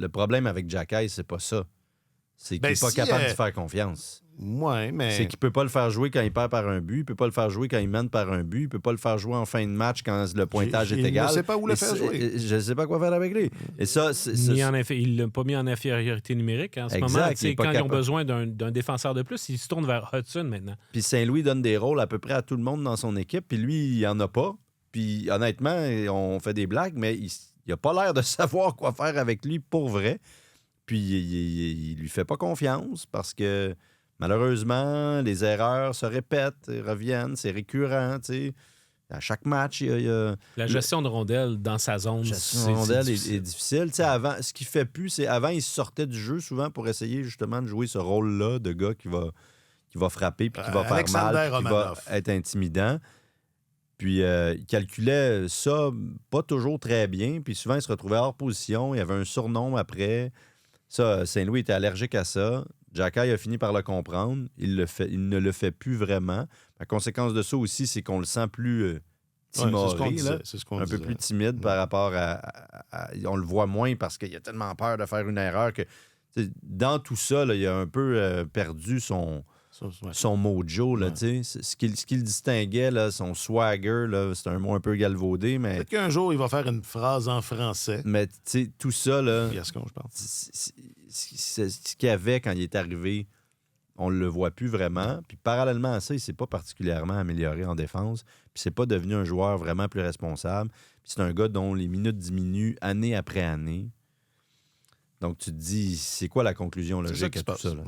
le problème avec Xhekaj, c'est pas ça. C'est qu'il n'est pas capable de faire confiance. Oui, mais... C'est qu'il peut pas le faire jouer quand il perd par un but, il peut pas le faire jouer quand il mène par un but, il peut pas le faire jouer en fin de match quand le pointage est égal. Il ne sait pas où le faire jouer. Je ne sais pas quoi faire avec lui. Et ça, il l'a pas mis en infériorité numérique en ce moment. Quand ils ont besoin d'un défenseur de plus, ils se tournent vers Hudson maintenant. Puis Saint-Louis donne des rôles à peu près à tout le monde dans son équipe, puis lui, il en a pas. Puis honnêtement, on fait des blagues, mais il n'a pas l'air de savoir quoi faire avec lui pour vrai. Puis il lui fait pas confiance parce que malheureusement, les erreurs se répètent, reviennent, c'est récurrent, tu sais. À chaque match, il y a... La gestion de rondelle dans sa zone, est difficile. Tu sais, avant, ce qu'il fait plus, c'est avant, il sortait du jeu souvent pour essayer justement de jouer ce rôle-là de gars qui va frapper puis qui va faire mal, puis qui va être intimidant. Puis il calculait ça pas toujours très bien, puis souvent, il se retrouvait hors position. Il y avait un surnom après. Ça, Saint-Louis était allergique à ça. Xhekaj a fini par le comprendre. Il ne le fait plus vraiment. La conséquence de ça aussi, c'est qu'on le sent plus timoré, un peu plus timide par rapport à... On le voit moins parce qu'il a tellement peur de faire une erreur que dans tout ça, là, il a un peu perdu son mojo. Là, ce qui le distinguait, là, son swagger, là, c'est un mot un peu galvaudé. Mais... Peut-être qu'un jour, il va faire une phrase en français. Mais tout ça, là, Gascon, je pense. C'est ce qu'il y avait quand il est arrivé, on ne le voit plus vraiment. Puis parallèlement à ça, il ne s'est pas particulièrement amélioré en défense. Puis c'est pas devenu un joueur vraiment plus responsable. Puis c'est un gars dont les minutes diminuent année après année. Donc tu te dis, c'est quoi la conclusion logique à tout ça? Là?